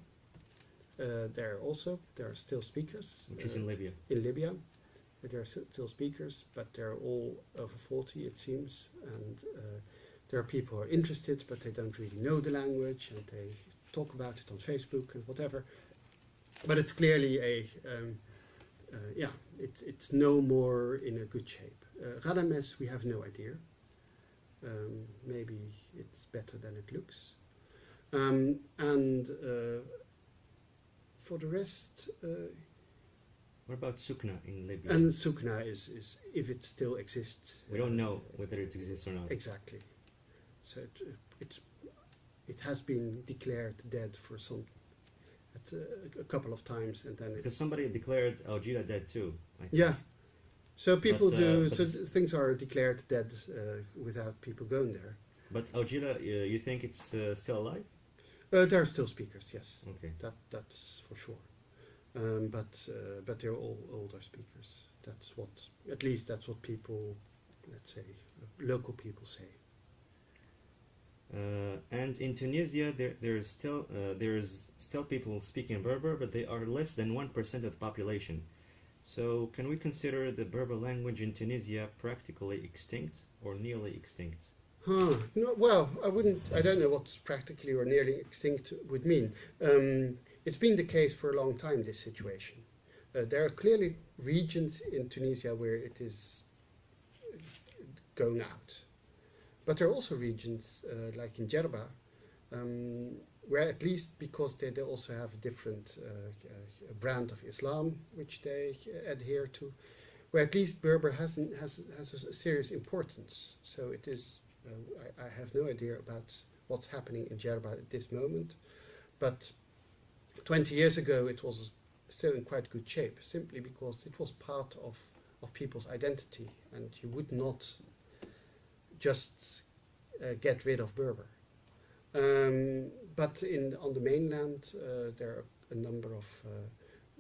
There are still speakers. Which is in Libya. In Libya, there are still speakers, but they're all over 40, it seems, and there are people who are interested, but they don't really know the language, and they talk about it on Facebook and whatever. But it's clearly it's no more in a good shape. Radames, we have no idea. Maybe it's better than it looks. For the rest... what about Sukna in Libya? And Sukna is if it still exists. We don't know whether it exists or not. Exactly. So it has been declared dead for a couple of times, and then because somebody declared Aujila dead too. I think. Yeah. So people things are declared dead without people going there. But Aujila, you think it's still alive? There are still speakers, yes. Okay. That's for sure. But they're all older speakers. At least that's what people, let's say, local people say. And in Tunisia, there is still people speaking Berber, but they are less than 1% of the population. So, can we consider the Berber language in Tunisia practically extinct or nearly extinct? No, well, I don't know what practically or nearly extinct would mean. It's been the case for a long time, this situation. There are clearly regions in Tunisia where it is going out. But there are also regions, like in Djerba, where at least because they also have a different brand of Islam which they adhere to, where at least Berber has a serious importance. So it is, I have no idea about what's happening in Djerba at this moment, but 20 years ago it was still in quite good shape, simply because it was part of people's identity, and you would not just get rid of Berber. But on the mainland there are a number of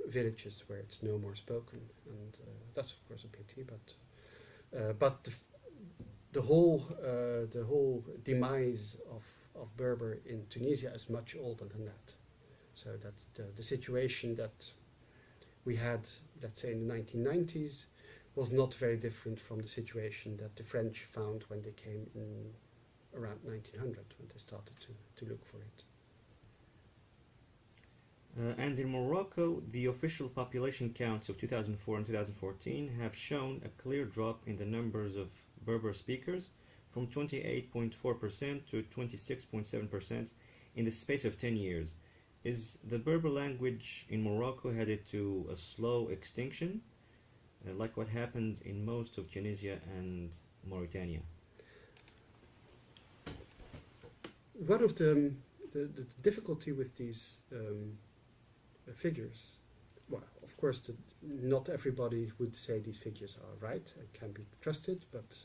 villages where it's no more spoken, and that's of course a pity. But the whole demise of Berber in Tunisia is much older than that. So that the situation that we had, let's say, in the 1990s, was not very different from the situation that the French found when they came in around 1900, when they started to look for it. And in Morocco, the official population counts of 2004 and 2014 have shown a clear drop in the numbers of Berber speakers from 28.4% to 26.7% in the space of 10 years. Is the Berber language in Morocco headed to a slow extinction, like what happened in most of Tunisia and Mauritania? One of the difficulty with these figures, well, of course, not everybody would say these figures are right and can be trusted, but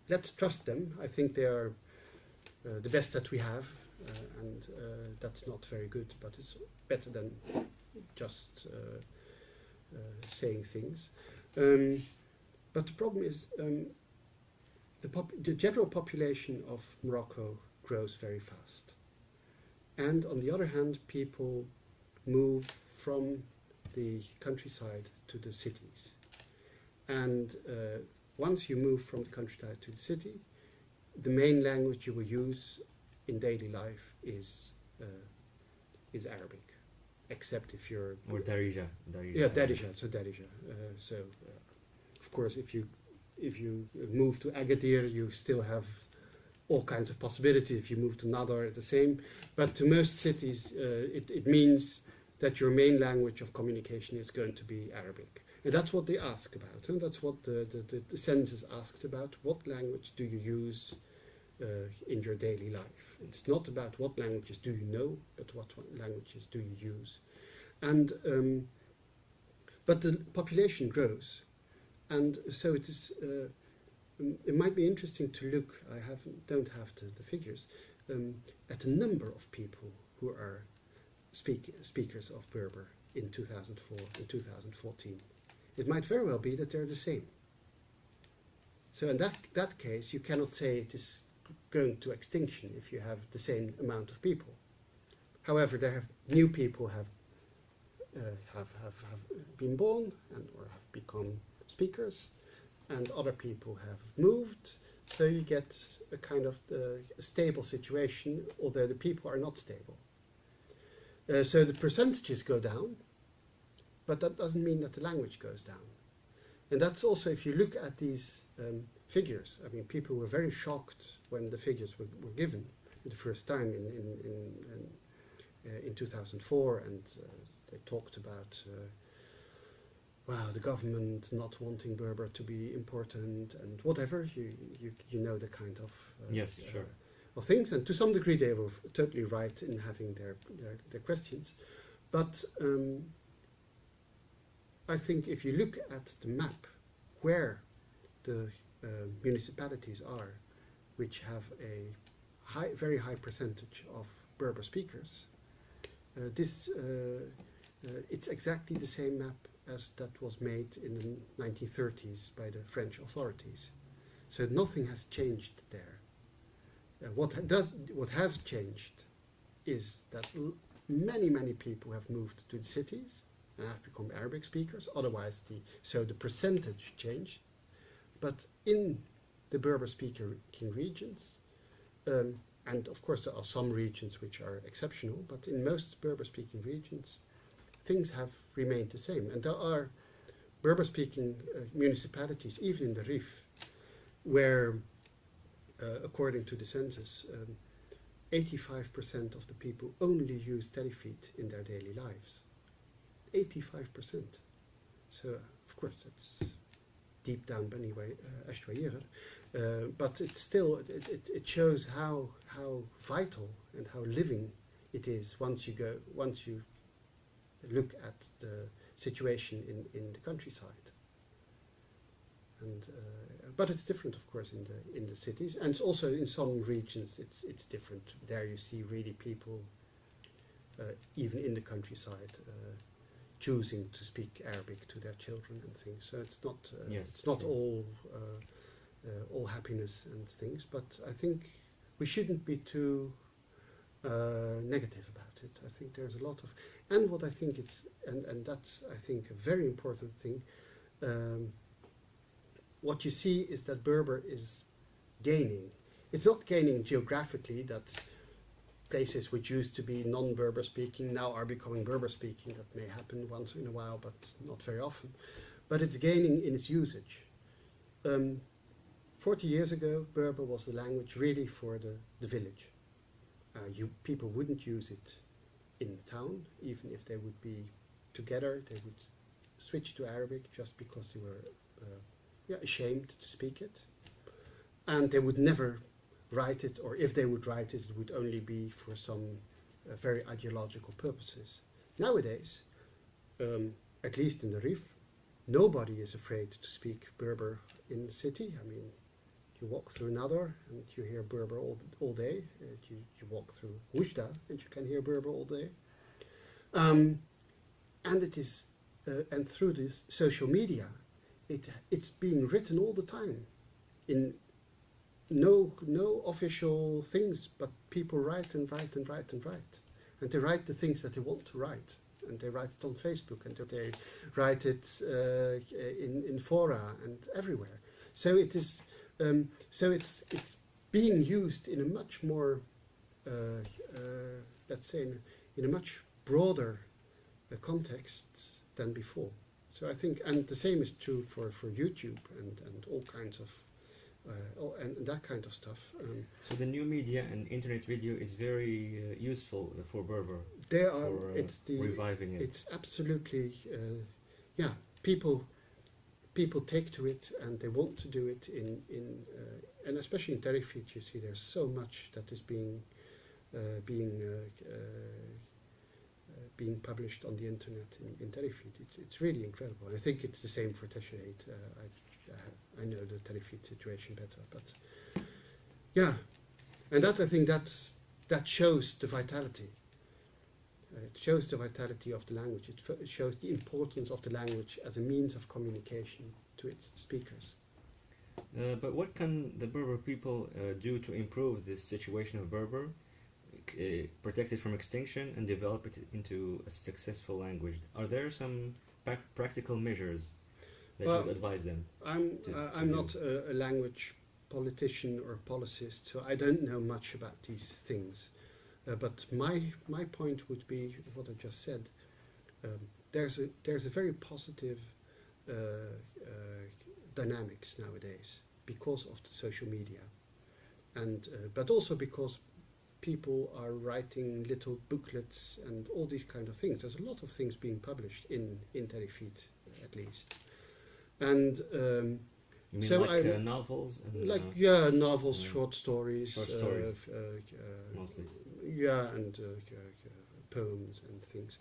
let's trust them. I think they are the best that we have, and that's not very good, but it's better than just saying things. But the problem is the general population of Morocco grows very fast, and on the other hand, people move from the countryside to the cities, and once you move from the countryside to the city, the main language you will use in daily life is Arabic, except if you're or Darija. Yeah, Darija. So of course, if you move to Agadir, you still have all kinds of possibilities. If you move to Nador, the same. But to most cities, it means that your main language of communication is going to be Arabic. And that's what they ask about. And that's what the census asked about. What language do you use in your daily life? It's not about what languages do you know, but what languages do you use. And but the population grows. And so it is. It might be interesting to look, don't have the figures, at the number of people who are speakers of Berber in 2004 and 2014. It might very well be that they're the same. So in that case, you cannot say it is going to extinction if you have the same amount of people. However, new people have been born or have become speakers, and other people have moved, so you get a kind of a stable situation, although the people are not stable. So the percentages go down, but that doesn't mean that the language goes down. And that's also, if you look at these figures, I mean, people were very shocked when the figures were given the first time in 2004, and they talked about the government not wanting Berber to be important and whatever. You know the kind of yes, sure. Of things, and to some degree they were totally right in having their questions. But I think if you look at the map where the municipalities are, which have a very high percentage of Berber speakers, it's exactly the same map as that was made in the 1930s by the French authorities. So nothing has changed there. What has changed is that many people have moved to the cities and have become Arabic speakers. Otherwise, the percentage changed. But in the Berber speaking regions, and of course there are some regions which are exceptional, but in most Berber speaking regions, things have remained the same. And there are Berber speaking municipalities, even in the Rif, where according to the census, 85% of the people only use Tmaziɣt in their daily lives. 85%. So, of course, that's deep down anyway, but it's still, it shows how vital and how living it is once you look at the situation in the countryside. And but it's different, of course, in the cities, and it's also in some regions it's different. There you see really people, even in the countryside, choosing to speak Arabic to their children and things. So it's not all happiness and things. But I think we shouldn't be too negative about it. I think there's a lot of, and what I think it's, and that's I think a very important thing. What you see is that Berber is gaining. It's not gaining geographically, that places which used to be non-Berber speaking now are becoming Berber speaking. That may happen once in a while, but not very often. But it's gaining in its usage. 40 years ago, Berber was the language really for the village. People wouldn't use it in town, even if they would be together. They would switch to Arabic just because they were ashamed to speak it, and they would never write it, or if they would write it, it would only be for some very ideological purposes. Nowadays, at least in the Rif, nobody is afraid to speak Berber in the city. I mean, you walk through Nador and you hear Berber all day. You walk through Oujda and you can hear Berber all day. And it is, and through this social media, it's being written all the time in no official things, but people write and write and write and write, and they write the things that they want to write, and they write it on Facebook, and they write it in fora and everywhere. So it is, so it's being used in a much more, let's say, in a much broader context than before. So I think, and the same is true for YouTube and all kinds of, and that kind of stuff. So the new media and internet video is very useful for Berber. They are. For reviving it. It's absolutely, yeah. People take to it and they want to do it and especially in Tmaziɣt, you see there's so much that is being published on the internet in Tmaziɣt. It's really incredible. I think it's the same for Tmaziɣt. I know the Tmaziɣt situation better, but yeah, and that I think that shows the vitality. It shows the vitality of the language. It shows the importance of the language as a means of communication to its speakers. But what can the Berber people do to improve this situation of Berber, protect it from extinction, and develop it into a successful language? Are there some practical measures that you would advise them? I'm not a language politician or policist, so I don't know much about these things. But my point would be what I just said. There's a very positive dynamics nowadays because of the social media, and but also because people are writing little booklets and all these kind of things. There's a lot of things being published in Tmaziɣt, at least, and you mean so like novels? And, novels, short stories, mostly. Yeah, and poems and things,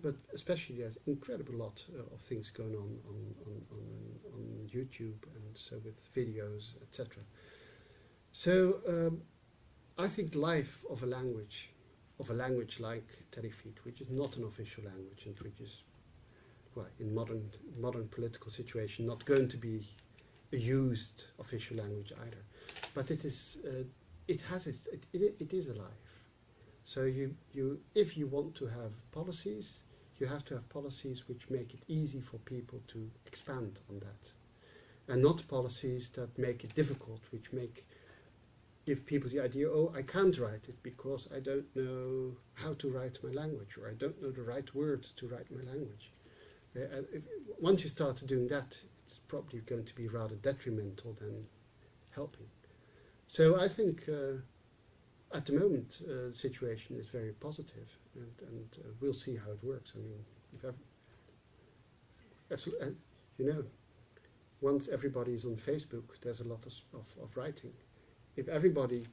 but especially there's incredible lot of things going on YouTube, and so with videos, etc. So I think life of a language like Tmaziɣt, which is not an official language and which is, well, in modern political situation, not going to be a used official language either, but it is it is alive. So if you want to have policies, you have to have policies which make it easy for people to expand on that, and not policies that make it difficult, which give people the idea, oh, I can't write it because I don't know how to write my language, or I don't know the right words to write my language. Once you start doing that, it's probably going to be rather detrimental than helping. So I think at the moment, the situation is very positive, and we'll see how it works. I mean, if ever, you know, once everybody is on Facebook, there's a lot of writing. If everybody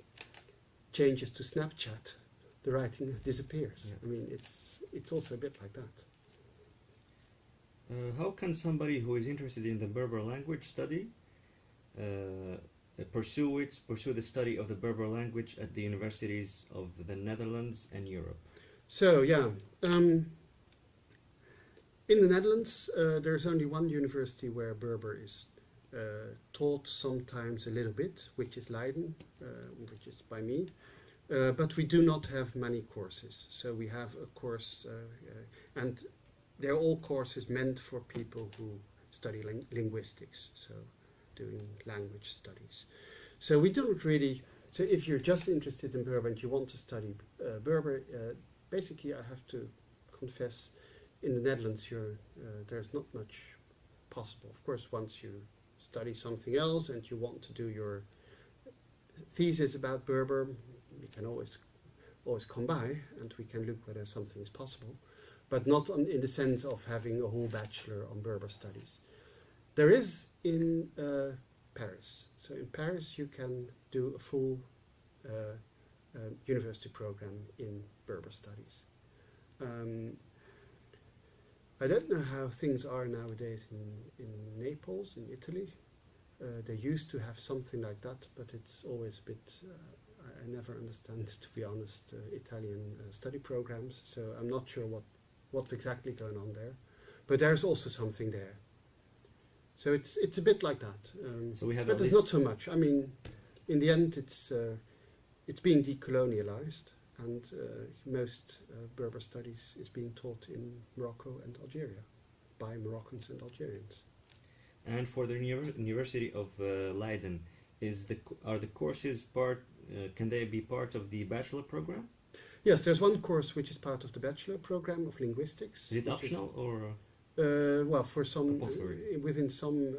changes to Snapchat, the writing disappears. Yeah. I mean, it's also a bit like that. How can somebody who is interested in the Berber language study pursue the study of the Berber language at the universities of the Netherlands and Europe? So yeah, in the Netherlands there's only one university where Berber is taught sometimes a little bit, which is Leiden, which is by me. But we do not have many courses. So we have a course, and they're all courses meant for people who study linguistics, so doing language studies. So we don't really, so if you're just interested in Berber and you want to study Berber, basically I have to confess, in the Netherlands there's not much possible. Of course, once you study something else and you want to do your thesis about Berber, we can always come by and we can look whether something is possible, but not in the sense of having a whole bachelor on Berber studies. There is in Paris. So in Paris you can do a full university program in Berber studies. I don't know how things are nowadays in Naples, in Italy. They used to have something like that, but it's always a bit, I never understand, to be honest, Italian study programs, so I'm not sure what's exactly going on there. But there's also something there. So it's a bit like that. So we have, but there's not so much. I mean, in the end, it's being decolonialized, and most Berber studies is being taught in Morocco and Algeria by Moroccans and Algerians. And for the University of Leiden, are the courses part? Can they be part of the bachelor program? Yes, there's one course which is part of the bachelor program of linguistics. Is it optional or? Well, for some, within some,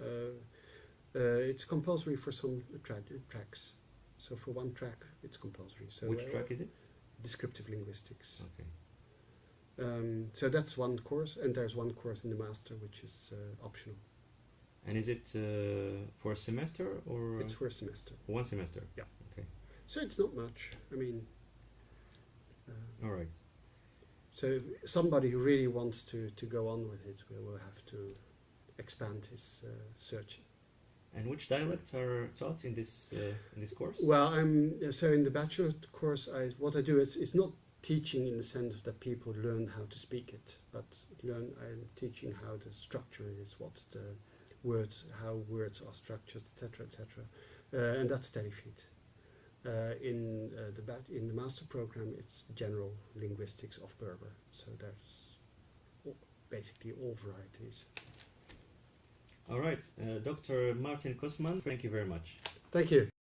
it's compulsory for some tracks. So for one track, it's compulsory. So which track is it? Descriptive linguistics. Okay. So that's one course, and there's one course in the master which is optional. And is it for a semester or? It's for a semester. One semester. Yeah. Okay. So it's not much. I mean. All right. So somebody who really wants to go on with it will have to expand his search. And which dialects are taught in this course? Well, so in the bachelor course, what I do is not teaching in the sense that people learn how to speak it, but I'm teaching how the structure is, what's the words, how words are structured, etc., etc., and that's steady feet. In the master program, it's general linguistics of Berber, so there's basically all varieties. All right, Dr. Maarten Kossmann, thank you very much. Thank you.